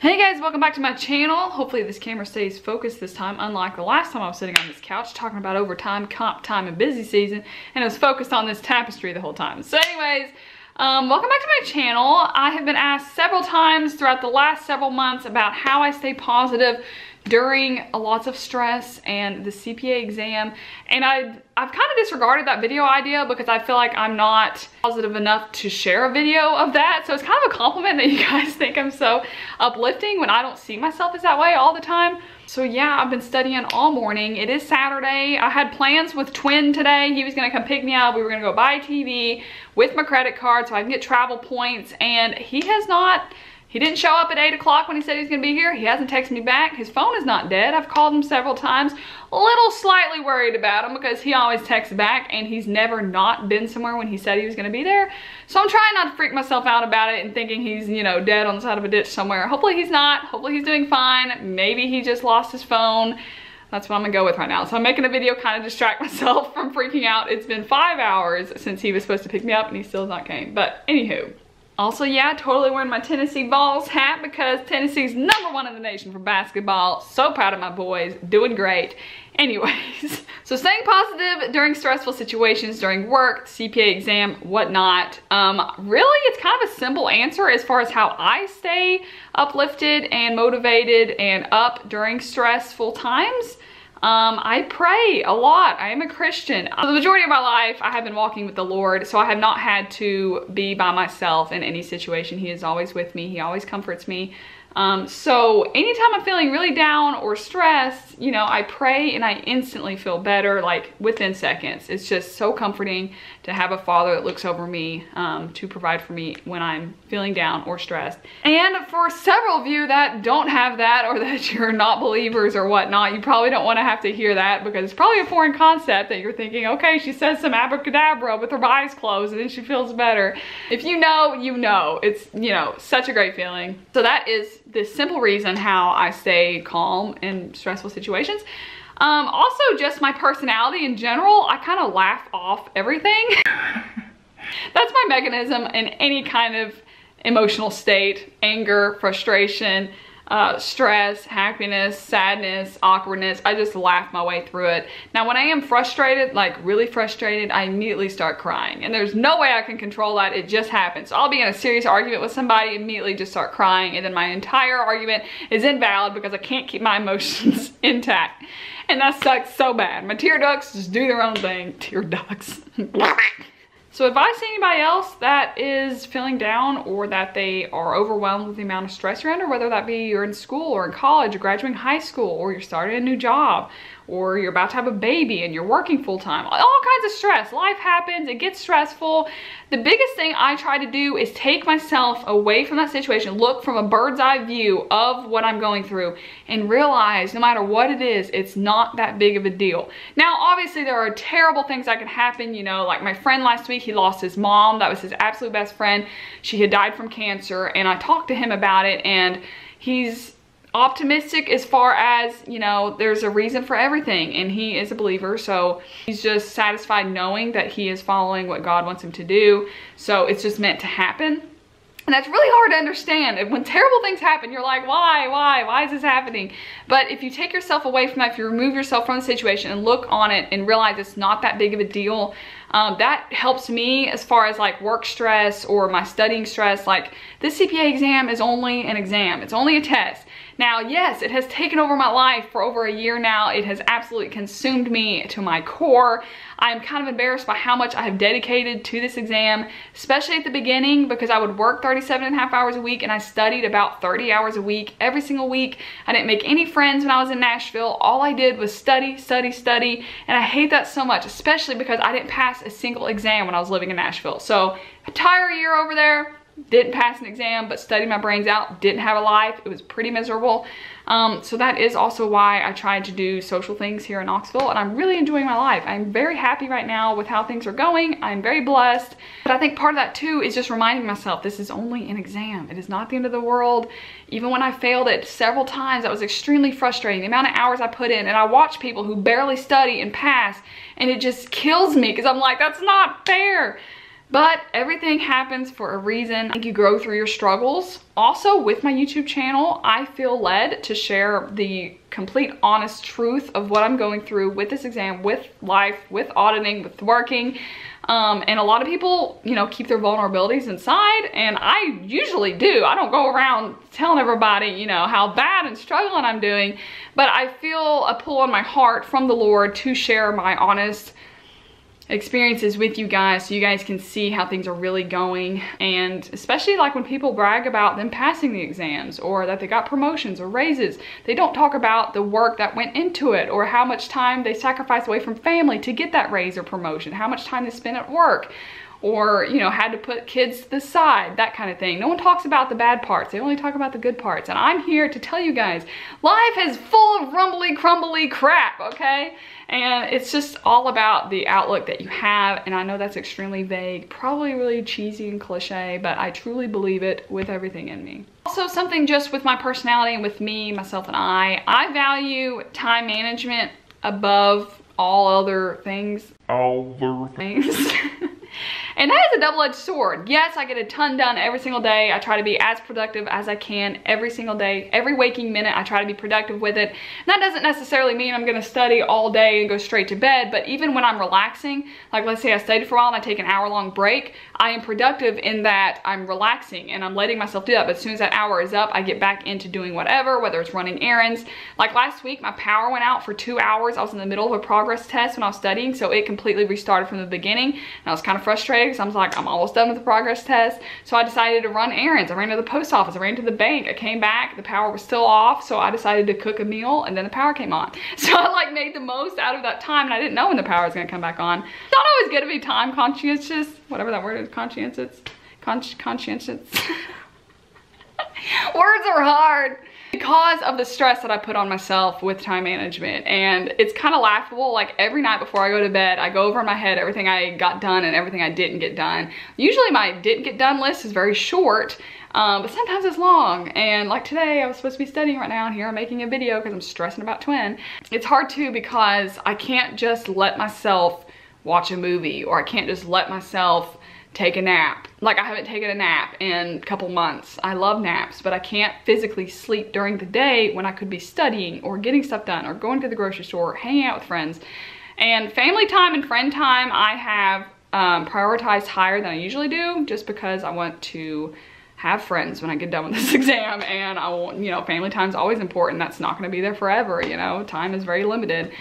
Hey guys, welcome back to my channel. Hopefully this camera stays focused this time, unlike the last time I was sitting on this couch talking about overtime, comp time, and busy season, and it was focused on this tapestry the whole time. So anyways, welcome back to my channel. I have been asked several times throughout the last several months about how I stay positive during lots of stress and the CPA exam, and I've kind of disregarded that video idea because I feel like I'm not positive enough to share a video of that. So it's kind of a compliment that you guys think I'm so uplifting when I don't see myself as that way all the time. So yeah, I've been studying all morning. It is Saturday. I had plans with Twin today. He was gonna come pick me up. We were gonna go buy a TV with my credit card so I can get travel points, and he didn't show up at 8 o'clock when he said he was gonna be here. He hasn't texted me back. His phone is not dead. I've called him several times. A little slightly worried about him because he always texts back and he's never not been somewhere when he said he was gonna be there. So I'm trying not to freak myself out about it and thinking he's, you know, dead on the side of a ditch somewhere. Hopefully he's not. Hopefully he's doing fine. Maybe he just lost his phone. That's what I'm gonna go with right now. So I'm making a video kind of distract myself from freaking out. It's been 5 hours since he was supposed to pick me up and he still has not came. But anywho. Also, yeah, totally wearing my Tennessee Vols hat because Tennessee's #1 in the nation for basketball. So proud of my boys, doing great. Anyways, so staying positive during stressful situations, during work, CPA exam, whatnot. Really, it's kind of a simple answer as far as how I stay uplifted and motivated and up during stressful times. I pray a lot. I am a Christian. For the majority of my life, I have been walking with the Lord, so I have not had to be by myself in any situation. He is always with me. He always comforts me. So anytime I'm feeling really down or stressed, you know, I pray and I instantly feel better, like within seconds. It's just so comforting to have a father that looks over me, to provide for me when I'm feeling down or stressed. And for several of you that don't have that, or that you're not believers or whatnot, you probably don't want to have to hear that because it's probably a foreign concept that you're thinking, okay, she says some abracadabra with her eyes closed and then she feels better. If you know, you know. It's, you know, such a great feeling. So that is this simple reason how I stay calm in stressful situations. Also, just my personality in general, I kind of laugh off everything. That's my mechanism in any kind of emotional state: anger, frustration, stress, happiness, sadness, awkwardness. I just laugh my way through it. Now, when I am frustrated, like really frustrated, I immediately start crying. And there's no way I can control that. It just happens. So I'll be in a serious argument with somebody, immediately just start crying, and then my entire argument is invalid because I can't keep my emotions intact. And that sucks so bad. My tear ducts just do their own thing. Tear ducts. So advice to anybody else that is feeling down or that they are overwhelmed with the amount of stress you're under, whether that be you're in school or in college or graduating high school, or you're starting a new job, or you're about to have a baby and you're working full time, all kinds of stress. Life happens, it gets stressful. The biggest thing I try to do is take myself away from that situation, look from a bird's eye view of what I'm going through, and realize no matter what it is, it's not that big of a deal. Now, obviously there are terrible things that can happen, you know, like my friend last week, he lost his mom. That was his absolute best friend. She had died from cancer, and I talked to him about it, and he's optimistic as far as, you know, there's a reason for everything, and he is a believer, so he's just satisfied knowing that he is following what God wants him to do. So it's just meant to happen. And that's really hard to understand. When terrible things happen, you're like, why is this happening? But if you take yourself away from that, if you remove yourself from the situation and look on it and realize it's not that big of a deal, that helps me as far as like work stress or my studying stress. Like, this CPA exam is only an exam. It's only a test. Now, yes, it has taken over my life for over a year now. It has absolutely consumed me to my core. I'm kind of embarrassed by how much I have dedicated to this exam, especially at the beginning, because I would work 37.5 hours a week and I studied about 30 hours a week every single week. I didn't make any friends when I was in Nashville. All I did was study, and I hate that so much, especially because I didn't pass a single exam when I was living in Nashville. So, entire year over there, didn't pass an exam, but studied my brains out, didn't have a life. It was pretty miserable. So that is also why I tried to do social things here in Knoxville, and I'm really enjoying my life. I'm very happy right now with how things are going. I'm very blessed. But I think part of that too is just reminding myself this is only an exam. It is not the end of the world. Even when I failed it several times, that was extremely frustrating. The amount of hours I put in, and I watch people who barely study and pass, and it just kills me because I'm like, that's not fair. But everything happens for a reason. I think you grow through your struggles. Also, with my YouTube channel, I feel led to share the complete honest truth of what I'm going through with this exam, with life, with auditing, with working. And a lot of people, you know, keep their vulnerabilities inside, and I usually do. I don't go around telling everybody, you know, how bad and struggling I'm doing, but I feel a pull on my heart from the Lord to share my honest experiences with you guys, so you guys can see how things are really going. And especially like when people brag about them passing the exams or that they got promotions or raises, they don't talk about the work that went into it, or how much time they sacrificed away from family to get that raise or promotion, how much time they spent at work, or, you know, had to put kids to the side, that kind of thing. No one talks about the bad parts. They only talk about the good parts. And I'm here to tell you guys, life is full of rumbly, crumbly crap, okay? And it's just all about the outlook that you have. And I know that's extremely vague, probably really cheesy and cliche, but I truly believe it with everything in me. Also, something just with my personality and with me, myself and I value time management above all other things. And that is a double-edged sword. Yes, I get a ton done every single day. I try to be as productive as I can every single day. Every waking minute, I try to be productive with it. And that doesn't necessarily mean I'm gonna study all day and go straight to bed, but even when I'm relaxing, like let's say I studied for a while and I take an hour-long break, I am productive in that I'm relaxing and I'm letting myself do that. But as soon as that hour is up, I get back into doing whatever, whether it's running errands. Like last week, my power went out for 2 hours. I was in the middle of a progress test when I was studying, so it completely restarted from the beginning. And I was kind of frustrated because I was like, I'm almost done with the progress test. So I decided to run errands. I ran to the post office, I ran to the bank, I came back, the power was still off, so I decided to cook a meal, and then the power came on. So I like made the most out of that time, and I didn't know when the power was gonna come back on. It's not always good to be time conscientious, whatever that word is, conscientious. Conscientious. Words are hard. Because of the stress that I put on myself with time management, and it's kind of laughable. Like every night before I go to bed, I go over in my head everything I got done and everything I didn't get done. Usually my didn't get done list is very short, but sometimes it's long. And like today, I was supposed to be studying right now, and here I'm making a video because I'm stressing about twin. It's hard too because I can't just let myself watch a movie, or I can't just let myself take a nap. Like I haven't taken a nap in a couple months. I love naps, but I can't physically sleep during the day when I could be studying or getting stuff done or going to the grocery store, or hanging out with friends. And family time and friend time, I have prioritized higher than I usually do, just because I want to have friends when I get done with this exam. And I want, you know, family time is always important. That's not gonna be there forever, you know, time is very limited.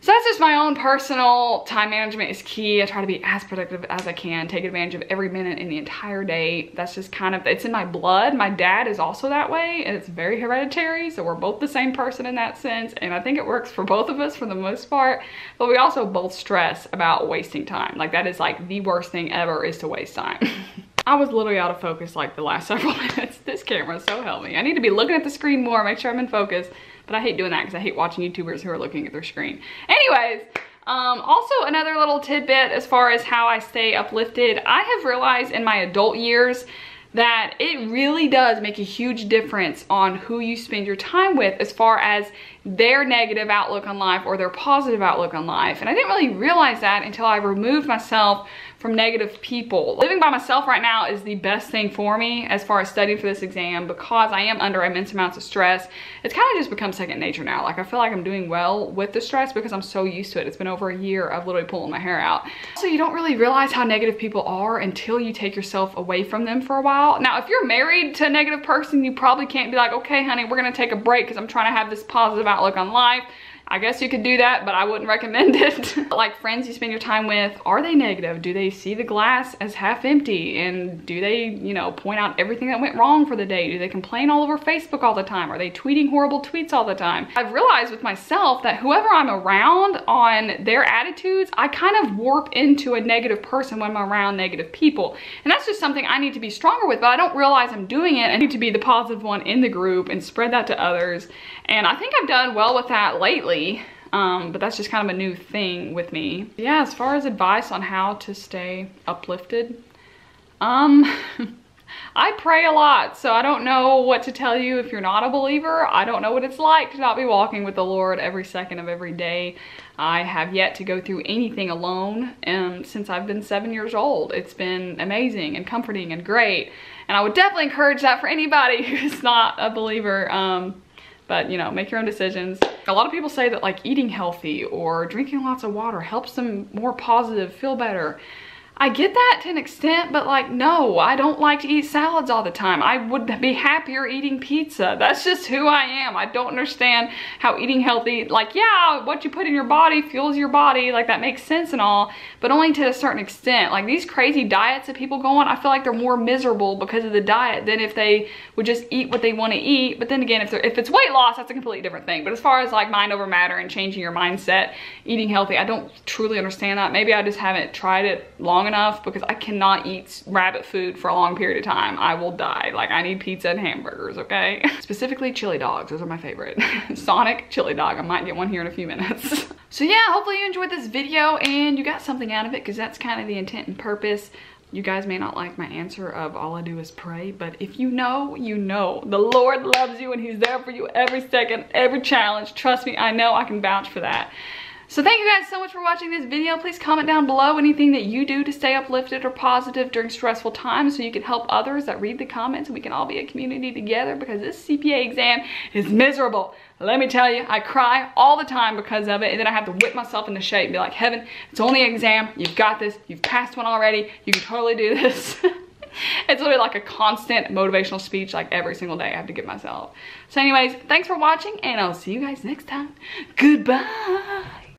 So that's just my own personal time management is key. I try to be as productive as I can, take advantage of every minute in the entire day. That's just kind of, it's in my blood. My dad is also that way, and it's very hereditary. So we're both the same person in that sense. And I think it works for both of us for the most part, but we also both stress about wasting time. Like that is like the worst thing ever, is to waste time. I was literally out of focus like the last several minutes. This camera so helped me. I need to be looking at the screen more, make sure I'm in focus. But I hate doing that because I hate watching YouTubers who are looking at their screen. Anyways, also another little tidbit as far as how I stay uplifted. I have realized in my adult years that it really does make a huge difference on who you spend your time with as far as their negative outlook on life or their positive outlook on life. And I didn't really realize that until I removed myself from negative people. Living by myself right now is the best thing for me as far as studying for this exam, because I am under immense amounts of stress. It's kind of just become second nature now. Like I feel like I'm doing well with the stress because I'm so used to it. It's been over a year of literally pulling my hair out. So you don't really realize how negative people are until you take yourself away from them for a while. Now, if you're married to a negative person, you probably can't be like, okay, honey, we're gonna take a break because I'm trying to have this positive outlook on life. I guess you could do that, but I wouldn't recommend it. Like friends you spend your time with, are they negative? Do they see the glass as half empty? And do they, you know, point out everything that went wrong for the day? Do they complain all over Facebook all the time? Are they tweeting horrible tweets all the time? I've realized with myself that whoever I'm around on their attitudes, I kind of warp into a negative person when I'm around negative people. And that's just something I need to be stronger with, but I don't realize I'm doing it. I need to be the positive one in the group and spread that to others. And I think I've done well with that lately. But that's just kind of a new thing with me. Yeah, as far as advice on how to stay uplifted, I pray a lot, so I don't know what to tell you if you're not a believer. I don't know what it's like to not be walking with the Lord every second of every day. I have yet to go through anything alone since I've been 7 years old. It's been amazing and comforting and great. And I would definitely encourage that for anybody who's not a believer. But you know, make your own decisions. A lot of people say that like eating healthy or drinking lots of water helps them more positive, feel better. I get that to an extent, but like, no, I don't like to eat salads all the time. I would be happier eating pizza. That's just who I am. I don't understand how eating healthy, like, yeah, what you put in your body fuels your body. Like, that makes sense and all, but only to a certain extent. Like, these crazy diets that people go on, I feel like they're more miserable because of the diet than if they would just eat what they want to eat. But then again, if it's weight loss, that's a completely different thing. But as far as like mind over matter and changing your mindset, eating healthy, I don't truly understand that. Maybe I just haven't tried it long enough, because I cannot eat rabbit food for a long period of time. I will die. Like, I need pizza and hamburgers, okay? Specifically chili dogs, those are my favorite. Sonic chili dog, I might get one here in a few minutes. So yeah, hopefully you enjoyed this video and you got something out of it, because that's kind of the intent and purpose. You guys may not like my answer of all I do is pray, but if you know, you know. The Lord loves you and he's there for you every second, every challenge. Trust me, I know, I can vouch for that. So thank you guys so much for watching this video. Please comment down below anything that you do to stay uplifted or positive during stressful times so you can help others that read the comments and we can all be a community together, because this CPA exam is miserable. Let me tell you, I cry all the time because of it, and then I have to whip myself into shape and be like, Heaven, it's only an exam. You've got this. You've passed one already. You can totally do this. It's literally like a constant motivational speech, like every single day I have to give myself. So anyways, thanks for watching and I'll see you guys next time. Goodbye.